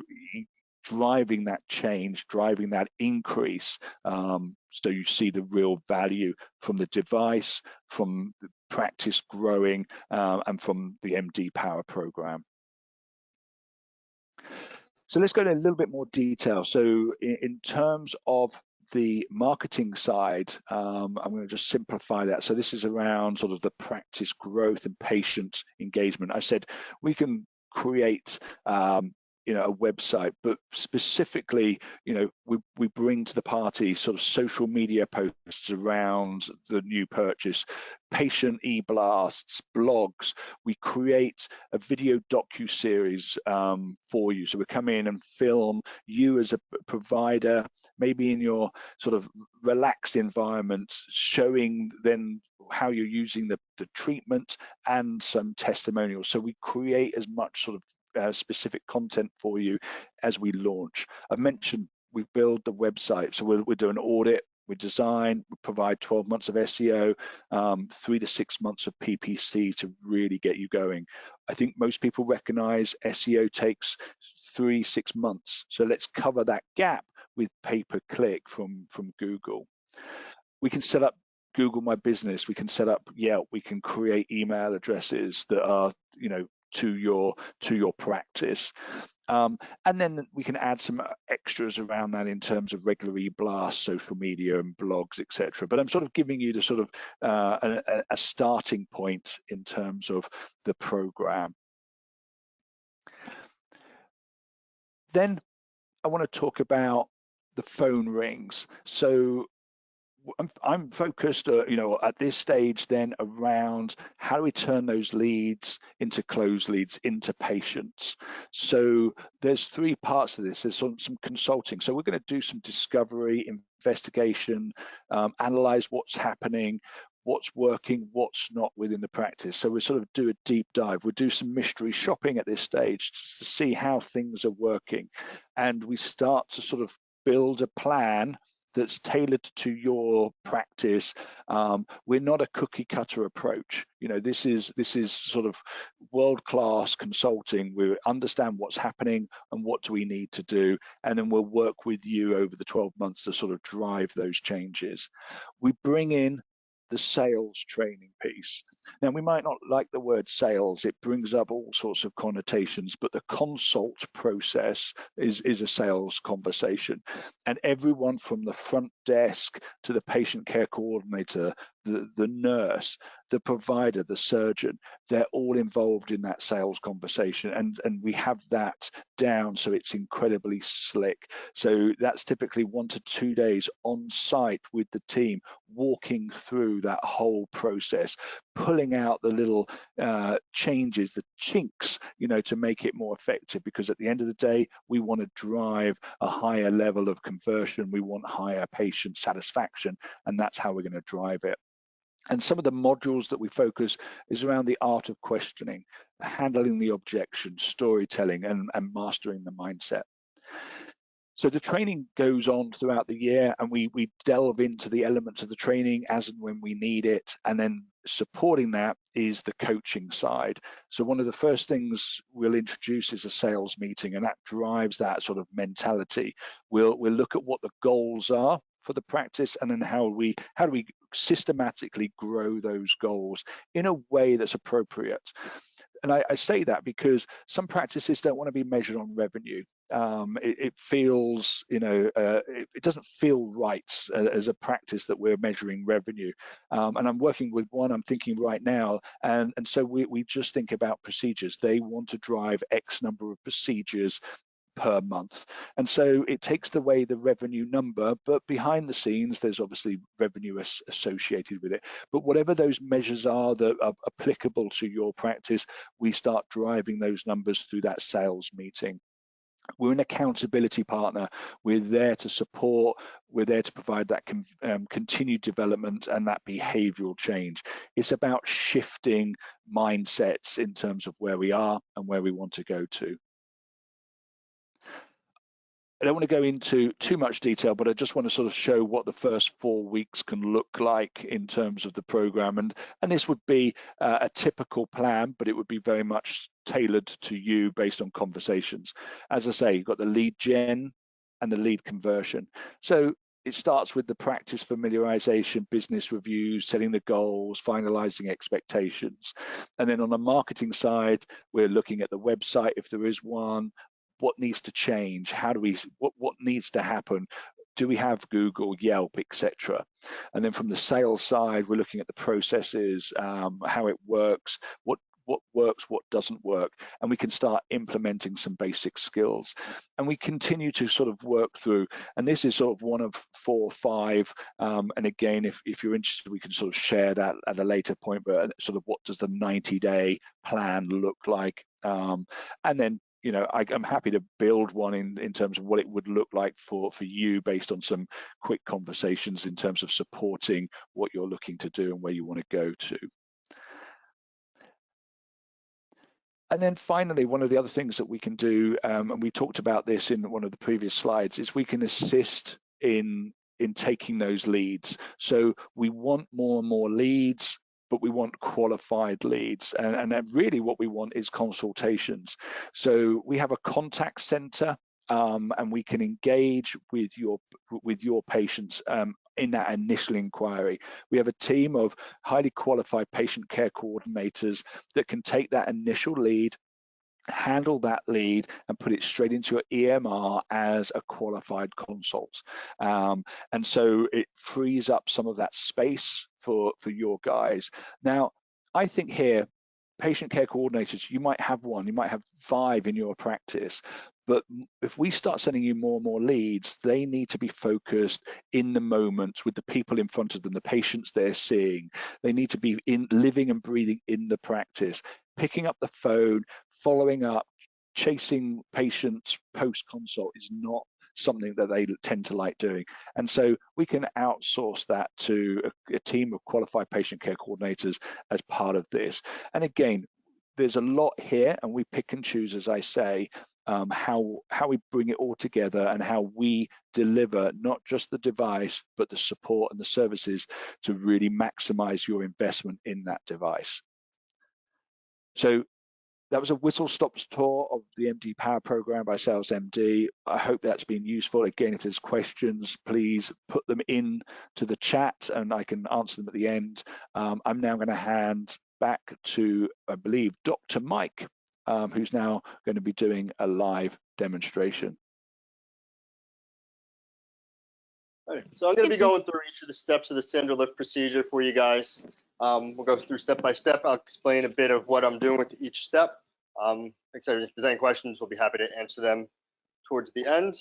driving that change, driving that increase, so you see the real value from the device, from the practice growing, and from the MD Power program. So let's go into a little bit more detail. So in terms of the marketing side, I'm going to just simplify that. So this is around sort of the practice growth and patient engagement. I said we can create a website, but specifically, we bring to the party sort of social media posts around the new purchase, patient e-blasts, blogs. We create a video docu-series for you. So we come in and film you as a provider, maybe in your sort of relaxed environment, showing then how you're using the treatment and some testimonials. So we create as much sort of specific content for you as we launch. I've mentioned we build the website, so we'll do an audit, we design, we provide 12 months of SEO, 3 to 6 months of PPC to really get you going. I think most people recognize SEO takes 3-6 months, so let's cover that gap with pay-per-click from Google. We can set up Google My Business, we can set up Yelp, we can create email addresses that are to your practice, and then we can add some extras around that in terms of regular e-blasts, social media and blogs, etc. But I'm sort of giving you the sort of a starting point in terms of the program. Then I want to talk about the phone rings. So I'm focused, at this stage then around how do we turn those leads into closed leads, into patients. So there's 3 parts of this. There's some consulting. So we're going to do some discovery, investigation, analyze what's happening, what's working, what's not within the practice. So we sort of do a deep dive. We'll do some mystery shopping at this stage to see how things are working. And we start to sort of build a plan that's tailored to your practice. We're not a cookie cutter approach. This is sort of world-class consulting. We understand what's happening and what do we need to do, and then we'll work with you over the 12 months to sort of drive those changes. We bring in the sales training piece. Now, we might not like the word sales, it brings up all sorts of connotations, but the consult process is a sales conversation. And everyone from the front desk to the patient care coordinator, the nurse, the provider, the surgeon, they're all involved in that sales conversation, and we have that down so it's incredibly slick. So that's typically 1 to 2 days on site with the team, walking through that whole process, pulling out the little changes, the chinks, to make it more effective, because at the end of the day, we want to drive a higher level of conversion, we want higher patient satisfaction, and that's how we're going to drive it. And some of the modules that we focus is around the art of questioning, handling the objection, storytelling, and mastering the mindset. So the training goes on throughout the year, and we delve into the elements of the training as and when we need it. And then supporting that is the coaching side. So one of the first things we'll introduce is a sales meeting, and that drives that sort of mentality. We'll look at what the goals are for the practice, and then how do we systematically grow those goals in a way that's appropriate. And I say that because some practices don't want to be measured on revenue. It feels, it doesn't feel right as a practice that we're measuring revenue. And I'm working with one I'm thinking right now, and so we just think about procedures. They want to drive X number of procedures per month, and so it takes away the revenue number, but behind the scenes there's obviously revenue associated with it. But whatever those measures are that are applicable to your practice, we start driving those numbers through that sales meeting. We're an accountability partner. We're there to support, we're there to provide that continued development and that behavioral change. It's about shifting mindsets in terms of where we are and where we want to go to. I don't want to go into too much detail, but I just want to sort of show what the first 4 weeks can look like in terms of the program. And this would be a typical plan, but it would be very much tailored to you based on conversations. As I say, you've got the lead gen and the lead conversion. So it starts with the practice familiarization, business reviews, setting the goals, finalizing expectations. And then on the marketing side, we're looking at the website, if there is one, what needs to change, how do we, what needs to happen, do we have Google, Yelp, etc. And then from the sales side, we're looking at the processes, how it works, what what works, what doesn't work, and we can start implementing some basic skills. And we continue to sort of work through, and this is sort of one of 4 or 5, and again, if you're interested, we can sort of share that at a later point, but sort of what does the 90-day plan look like? And then, you know, I'm happy to build one in terms of what it would look like for you based on some quick conversations in terms of supporting what you're looking to do and where you want to go to. And then finally, one of the other things that we can do, and we talked about this in one of the previous slides, is we can assist in taking those leads. So we want more and more leads, but we want qualified leads. And really what we want is consultations. So we have a contact center, and we can engage with your patients in that initial inquiry. We have a team of highly qualified patient care coordinators that can take that initial lead, handle that lead, and put it straight into your EMR as a qualified consult. And so it frees up some of that space for your guys. Now, I think here, patient care coordinators, you might have 1, you might have 5 in your practice, but if we start sending you more and more leads, they need to be focused in the moment with the people in front of them, the patients they're seeing. They need to be living and breathing in the practice, picking up the phone, following up, chasing patients post-consult is not something that they tend to like doing. And so we can outsource that to a team of qualified patient care coordinators as part of this. And again, there's a lot here, and we pick and choose, as I say, how we bring it all together and how we deliver not just the device, but the support and the services to really maximize your investment in that device. So that was a whistle-stop tour of the MD Power program by Sales MD. I hope that's been useful. Again, if there's questions, please put them in to the chat and I can answer them at the end. I'm now going to hand back to, I believe, Dr. Mike, who's now going to be doing a live demonstration. All right, so I'm going to be going through each of the steps of the SANDROLIFT procedure for you guys. We'll go through step by step. I'll explain a bit of what I'm doing with each step. Like I said, if there's any questions, we'll be happy to answer them towards the end.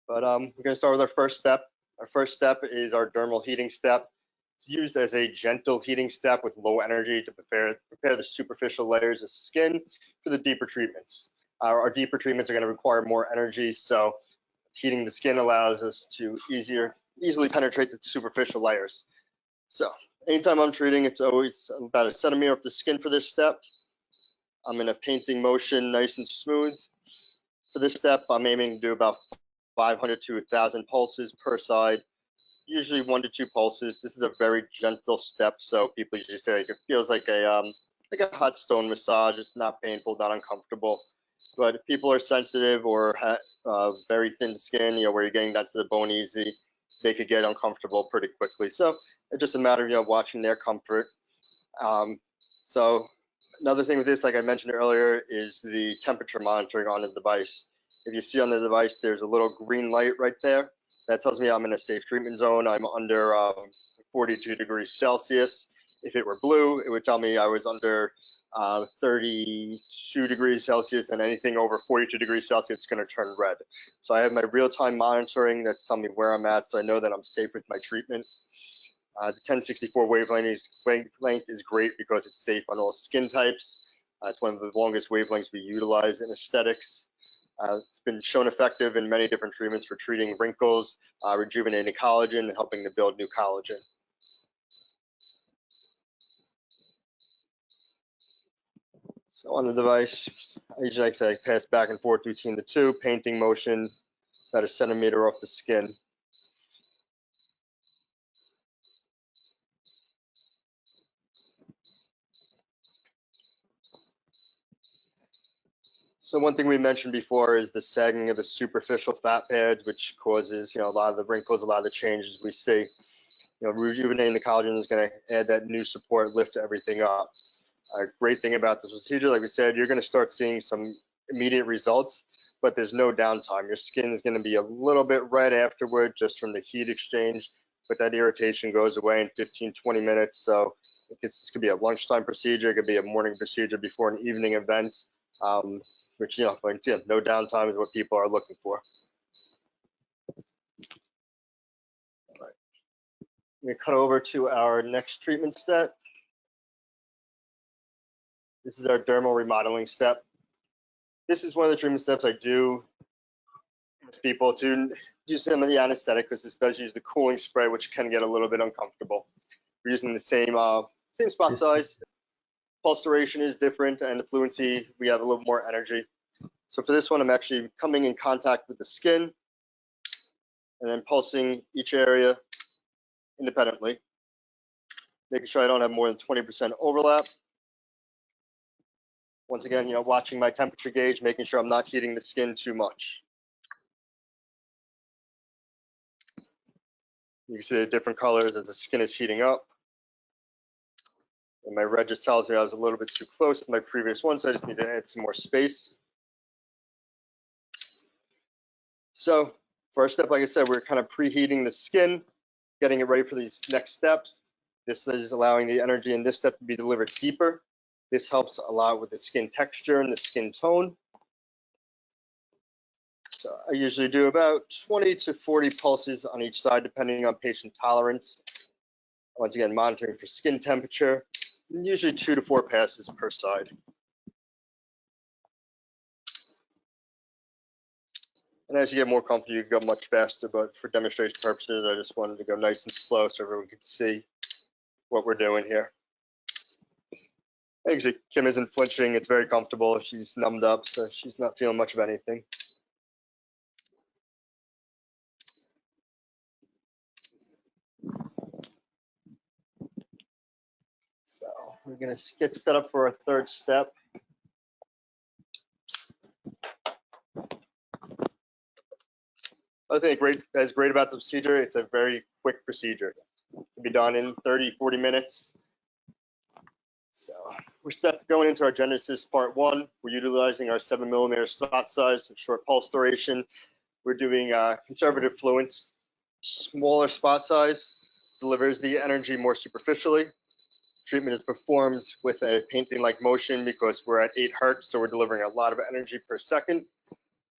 But we're going to start with our first step. Our first step is our dermal heating step. It's used as a gentle heating step with low energy to prepare the superficial layers of skin for the deeper treatments. Our deeper treatments are going to require more energy, so heating the skin allows us to easily penetrate the superficial layers. So anytime I'm treating, it's always about 1 centimeter of the skin for this step. I'm in a painting motion, nice and smooth. For this step, I'm aiming to do about 500 to 1,000 pulses per side, usually 1 to 2 pulses. This is a very gentle step, so people usually say it feels like a hot stone massage. It's not painful, not uncomfortable. But if people are sensitive or have very thin skin, where you're getting down to the bone easy, they could get uncomfortable pretty quickly. So it's just a matter of watching their comfort. So another thing with this, like I mentioned earlier, is the temperature monitoring on the device. If you see on the device, there's a little green light right there. That tells me I'm in a safe treatment zone. I'm under 42 degrees Celsius. If it were blue, it would tell me I was under 32 degrees Celsius, and anything over 42 degrees Celsius is going to turn red. So I have my real-time monitoring that's telling me where I'm at, so I know that I'm safe with my treatment. The 1064 wavelength is great because it's safe on all skin types. It's one of the longest wavelengths we utilize in aesthetics. It's been shown effective in many different treatments for treating wrinkles, rejuvenating collagen, and helping to build new collagen. So on the device, I usually like to pass back and forth between the two, painting motion, about 1 centimeter off the skin. So one thing we mentioned before is the sagging of the superficial fat pads, which causes a lot of the wrinkles, a lot of the changes we see. Rejuvenating the collagen is going to add that new support, lift everything up. A great thing about this procedure, like we said, you're going to start seeing some immediate results, but there's no downtime. Your skin is going to be a little bit red afterward just from the heat exchange, but that irritation goes away in 15-20 minutes. So This could be a lunchtime procedure, it could be a morning procedure before an evening event, which, like, no downtime is what people are looking for. All right. We cut over to our next treatment step. This is our dermal remodeling step. This is one of the treatment steps I do ask people to use some of the anesthetic, because this does use the cooling spray, which can get a little bit uncomfortable. We're using the same spot size. Pulse duration is different, and the fluency, we have a little more energy. So for this one, I'm actually coming in contact with the skin and then pulsing each area independently, making sure I don't have more than 20% overlap. Once again, watching my temperature gauge, making sure I'm not heating the skin too much. You can see the different colors as the skin is heating up. And my red just tells me I was a little bit too close to my previous one, so I just need to add some more space. So for our step, like I said, we're kind of preheating the skin, getting it ready for these next steps. This is allowing the energy in this step to be delivered deeper. This helps a lot with the skin texture and the skin tone. So I usually do about 20 to 40 pulses on each side, depending on patient tolerance. Once again, monitoring for skin temperature, usually 2 to 4 passes per side. And as you get more comfortable, you can go much faster, but for demonstration purposes, I just wanted to go nice and slow so everyone could see what we're doing here. As you see, Kim isn't flinching, it's very comfortable. She's numbed up, so she's not feeling much of anything. So we're gonna get set up for our third step. Other thing that's great about the procedure, it's a very quick procedure. It can be done in 30, 40 minutes. So we're going into our Genesis part 1. We're utilizing our 7mm spot size and short pulse duration. We're doing conservative fluence. Smaller spot size delivers the energy more superficially. Treatment is performed with a painting-like motion because we're at 8 Hertz, so we're delivering a lot of energy per second.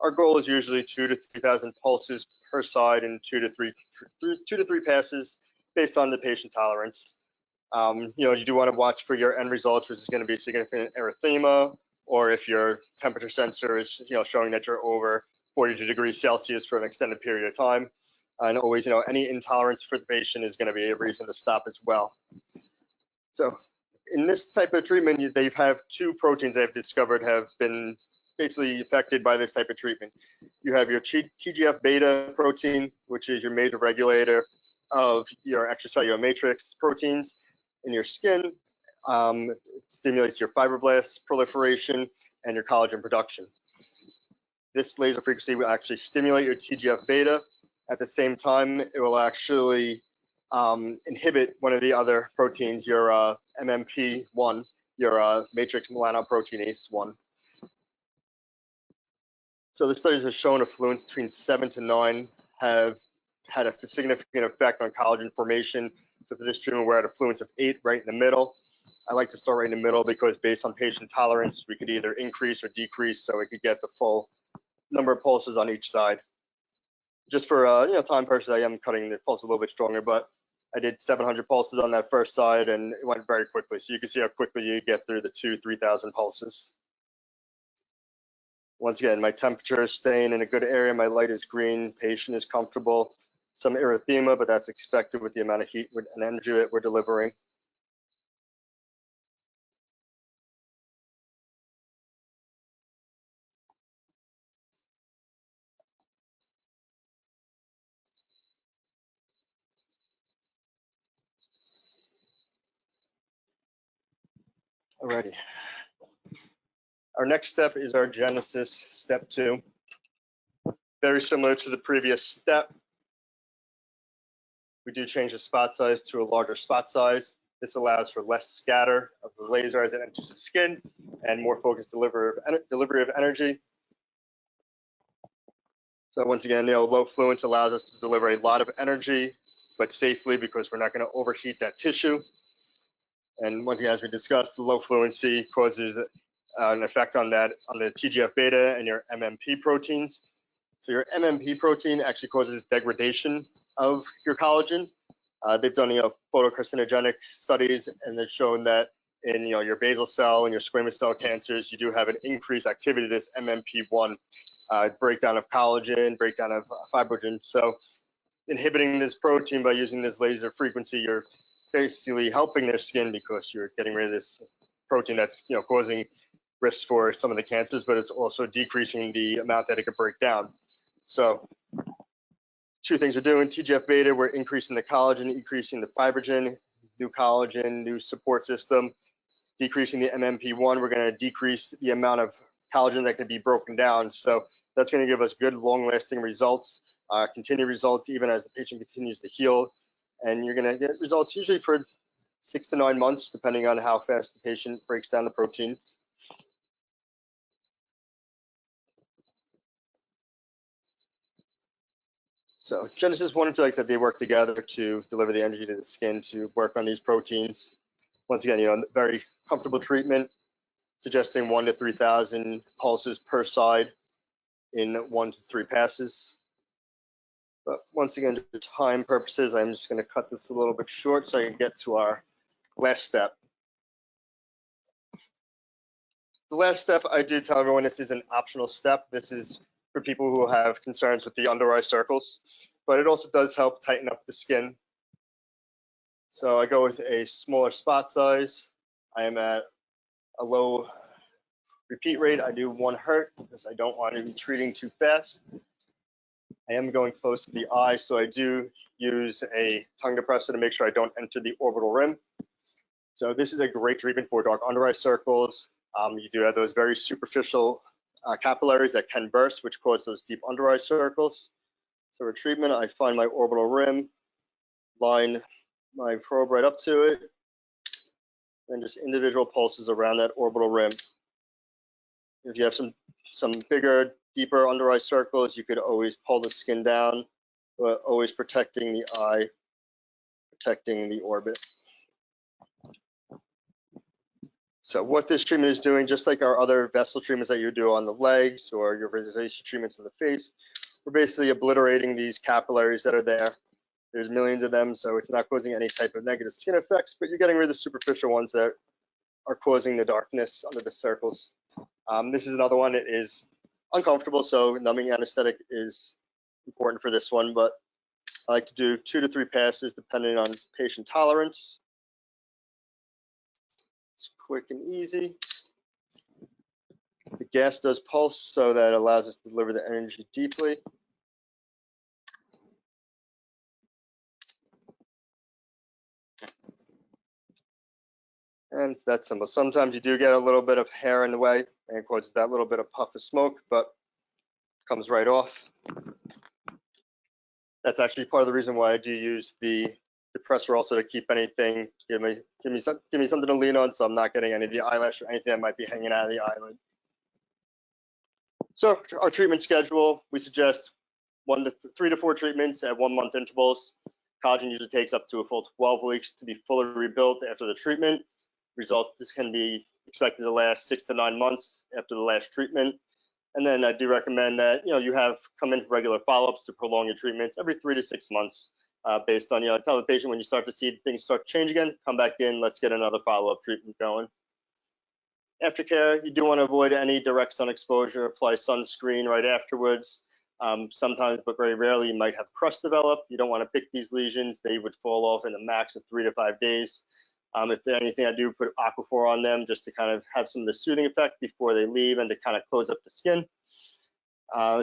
Our goal is usually 2,000 to 3,000 pulses per side and 2 to 3 passes based on the patient tolerance. You do want to watch for your end results, which is going to be significant erythema, or if your temperature sensor is showing that you're over 42 degrees Celsius for an extended period of time. And always, any intolerance for the patient is going to be a reason to stop as well. So in this type of treatment, they have 2 proteins they've discovered have been basically affected by this type of treatment. You have your TGF beta protein, which is your major regulator of your extracellular matrix proteins in your skin. It stimulates your fibroblast proliferation and your collagen production. This laser frequency will actually stimulate your TGF beta. At the same time, it will actually inhibit one of the other proteins, your MMP1, your matrix melanoproteinase 1. So the studies have shown effluents between 7 to 9 have had a significant effect on collagen formation. So for this treatment, we're at effluents of 8 right in the middle. I like to start right in the middle because based on patient tolerance, we could either increase or decrease so we could get the full number of pulses on each side. Just for time purposes, I am cutting the pulse a little bit stronger, but I did 700 pulses on that first side and it went very quickly. So you can see how quickly you get through the 2,000 to 3,000 pulses. Once again, my temperature is staying in a good area. My light is green. Patient is comfortable. Some erythema, but that's expected with the amount of heat and energy that we're delivering. Alrighty. Our next step is our Genesis step 2. Very similar to the previous step. We do change the spot size to a larger spot size. This allows for less scatter of the laser as it enters the skin and more focused delivery of energy. So once again, low fluence allows us to deliver a lot of energy, but safely because we're not going to overheat that tissue. And once again, as we discussed, the low fluency causes an effect on that, on the TGF-beta and your MMP proteins. So your MMP protein actually causes degradation of your collagen. They've done photocarcinogenic studies, and they've shown that in your basal cell and your squamous cell cancers, you do have an increased activity of this MMP1 breakdown of collagen, breakdown of fibrogen. So inhibiting this protein by using this laser frequency, you're basically helping their skin because you're getting rid of this protein that's causing risks for some of the cancers, but it's also decreasing the amount that it could break down. So two things we're doing: TGF-beta, we're increasing the collagen, increasing the fibrogen, new collagen, new support system. Decreasing the MMP1, we're going to decrease the amount of collagen that can be broken down. So that's going to give us good, long-lasting results, continued results even as the patient continues to heal. And you're going to get results usually for 6 to 9 months, depending on how fast the patient breaks down the proteins. So Genesis 1 and 2, like I said, they work together to deliver the energy to the skin to work on these proteins. Once again, very comfortable treatment, suggesting 1 to 3,000 pulses per side in 1 to 3 passes. But once again, for time purposes, I'm just going to cut this a little bit short so I can get to our last step. The last step, I do tell everyone, this is an optional step. This is for people who have concerns with the under eye circles, but it also does help tighten up the skin. So I go with a smaller spot size. I am at a low repeat rate. I do 1 hertz because I don't want to be treating too fast. I am going close to the eye, so I do use a tongue depressor to make sure I don't enter the orbital rim. So this is a great treatment for dark under eye circles. You do have those very superficial capillaries that can burst, which cause those deep under eye circles. So for treatment, I find my orbital rim, line my probe right up to it, and just individual pulses around that orbital rim. If you have some bigger, deeper under eye circles, you could always pull the skin down, but always protecting the eye, protecting the orbit. So what this treatment is doing, just like our other vessel treatments that you do on the legs or your visualization treatments in the face, we're basically obliterating these capillaries that are there. There's millions of them, so it's not causing any type of negative skin effects, but you're getting rid of the superficial ones that are causing the darkness under the circles. This is another one. It is uncomfortable, so numbing anesthetic is important for this one, but I like to do 2 to 3 passes depending on patient tolerance. It's quick and easy. The gas does pulse, so that allows us to deliver the energy deeply. And it's that simple. Sometimes you do get a little bit of hair in the way and causes that little bit of puff of smoke, but comes right off. That's actually part of the reason why I do use the depressor also, to keep anything, give me something to lean on, so I'm not getting any of the eyelash or anything that might be hanging out of the eyelid. So our treatment schedule, we suggest 3 to 4 treatments at 1 month intervals. Collagen usually takes up to a full 12 weeks to be fully rebuilt after the treatment. Results can be expected to last 6 to 9 months after the last treatment. And then I do recommend that you have come in for regular follow-ups to prolong your treatments every 3 to 6 months, based on tell the patient when you start to see things start to change again, come back in, let's get another follow-up treatment going. Aftercare, you do want to avoid any direct sun exposure. Apply sunscreen right afterwards. Sometimes, but very rarely, you might have crust develop. You don't want to pick these lesions. They would fall off in a max of 3 to 5 days. If there's anything, I do put Aquaphor on them just to kind of have some of the soothing effect before they leave and to kind of close up the skin.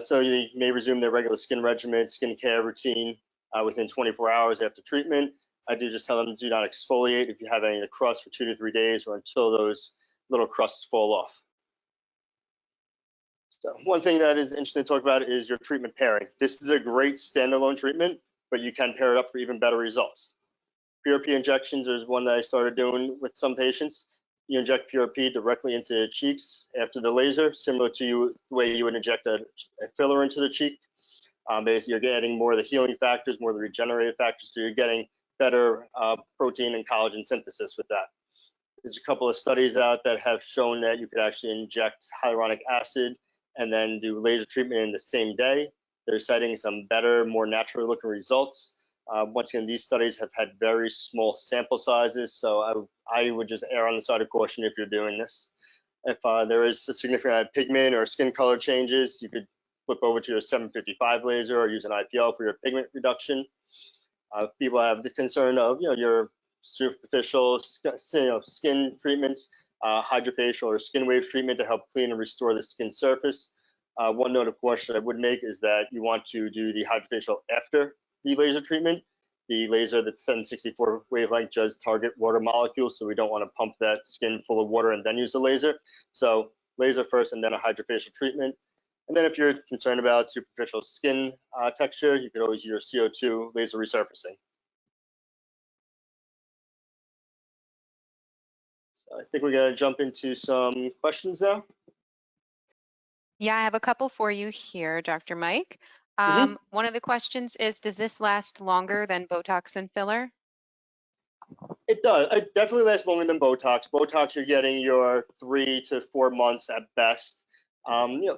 So you may resume their regular skin regimen, skincare routine within 24 hours after treatment. I do just tell them do not exfoliate if you have any of the crust for 2 to 3 days or until those little crusts fall off. So one thing that is interesting to talk about is your treatment pairing. This is a great standalone treatment, but you can pair it up for even better results. PRP injections is one that I started doing with some patients. You inject PRP directly into the cheeks after the laser, similar to the way you would inject a filler into the cheek. Basically, you're getting more of the healing factors, more of the regenerative factors, so you're getting better protein and collagen synthesis with that. There's a couple of studies out that have shown that you could actually inject hyaluronic acid and then do laser treatment in the same day. They're citing some better, more natural looking results. Once again, these studies have had very small sample sizes, so I would just err on the side of caution if you're doing this. If there is a significant pigment or skin color changes, you could flip over to your 755 laser or use an IPL for your pigment reduction. People have the concern of your superficial skin treatments, hydrofacial or skin wave treatment to help clean and restore the skin surface. One note of caution I would make is that you want to do the hydrofacial after the laser treatment. The laser, the 764 wavelength, does target water molecules, so we don't want to pump that skin full of water and then use the laser. So laser first and then a hydrofacial treatment. And then if you're concerned about superficial skin texture, you could always use your CO2 laser resurfacing. So I think we're going to jump into some questions now. Yeah, I have a couple for you here, Dr. Mike. One of the questions is, does this last longer than Botox and filler? It does. It definitely lasts longer than Botox. Botox, you're getting your 3 to 4 months at best.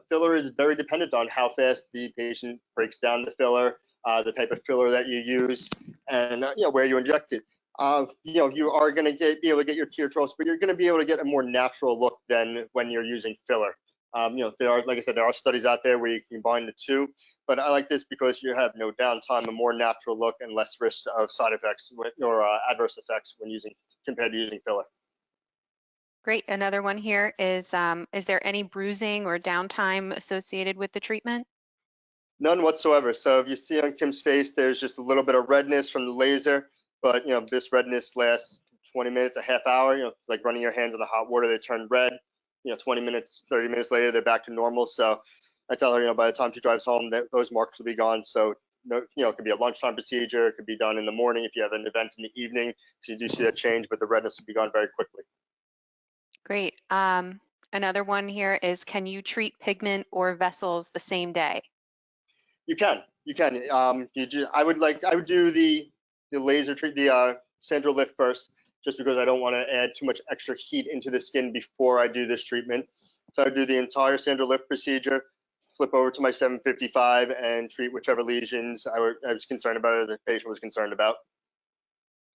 Filler is very dependent on how fast the patient breaks down the filler, the type of filler that you use, and where you inject it. You are going to be able to get your tear troughs, but you're going to be able to get a more natural look than when you're using filler. There are, like I said, there are studies out there where you can combine the two, but I like this because you have no downtime, a more natural look, and less risk of side effects or adverse effects when compared to using filler. Great. Another one here is there any bruising or downtime associated with the treatment? None whatsoever. So if you see on Kim's face, there's just a little bit of redness from the laser, but this redness lasts 20 minutes, a half hour. Like running your hands in the hot water, they turn red. 20 minutes, 30 minutes later, they're back to normal. So I tell her, by the time she drives home, those marks will be gone. So it could be a lunchtime procedure. It could be done in the morning if you have an event in the evening. So you do see that change, but the redness will be gone very quickly. Great. Another one here is, can you treat pigment or vessels the same day? You can. I would do the laser treat, the SANDROLIFT first, just because I don't want to add too much extra heat into the skin before I do this treatment. So I would do the entire SANDROLIFT procedure, flip over to my 755, and treat whichever lesions I was concerned about or the patient was concerned about.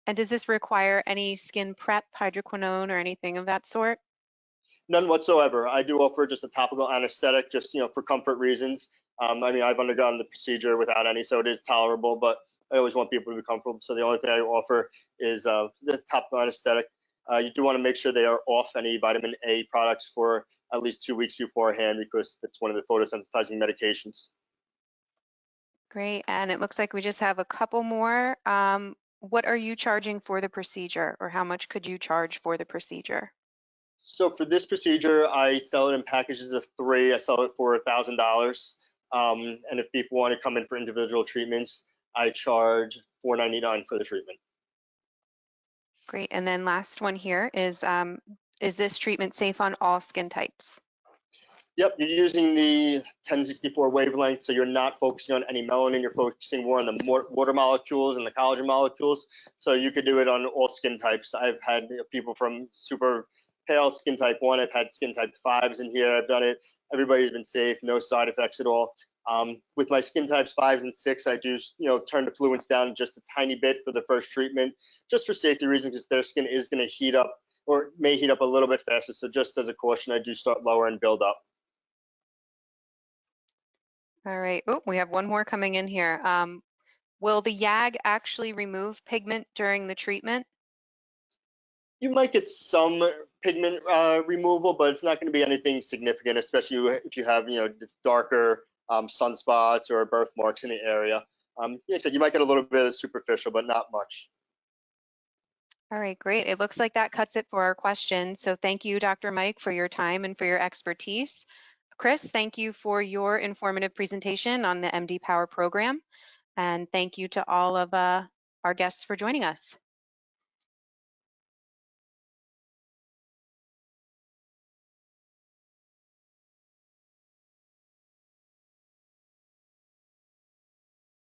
And does this require any skin prep, hydroquinone, or anything of that sort? None whatsoever. I do offer just a topical anesthetic, just for comfort reasons. I've undergone the procedure without any, so it is tolerable. But I always want people to be comfortable. So the only thing I offer is the topical anesthetic. You do want to make sure they are off any vitamin A products for at least 2 weeks beforehand, because it's one of the photosensitizing medications. Great. And it looks like we just have a couple more. What are you charging for the procedure, or how much could you charge for the procedure? So for this procedure, I sell it in packages of 3. I sell it for $1,000. And if people want to come in for individual treatments, I charge $499 for the treatment. Great. And then last one here is this treatment safe on all skin types? Yep, you're using the 1064 wavelength, so you're not focusing on any melanin. You're focusing more on the water molecules and the collagen molecules. So you could do it on all skin types. I've had people from super pale skin type 1. I've had skin type 5s in here. I've done it. Everybody's been safe, no side effects at all. With my skin types 5s and 6, I do turn the fluence down just a tiny bit for the first treatment, just for safety reasons, because their skin is going to heat up, or may heat up a little bit faster. So just as a caution, I do start lower and build up. All right. Oh, we have one more coming in here. Will the YAG actually remove pigment during the treatment? You might get some pigment removal, but it's not going to be anything significant, especially if you have darker sunspots or birthmarks in the area. Like I said, you might get a little bit of superficial, but not much. All right, great. It looks like that cuts it for our questions. So thank you, Dr. Mike, for your time and for your expertise. Chris, thank you for your informative presentation on the MD Power program. And thank you to all of our guests for joining us.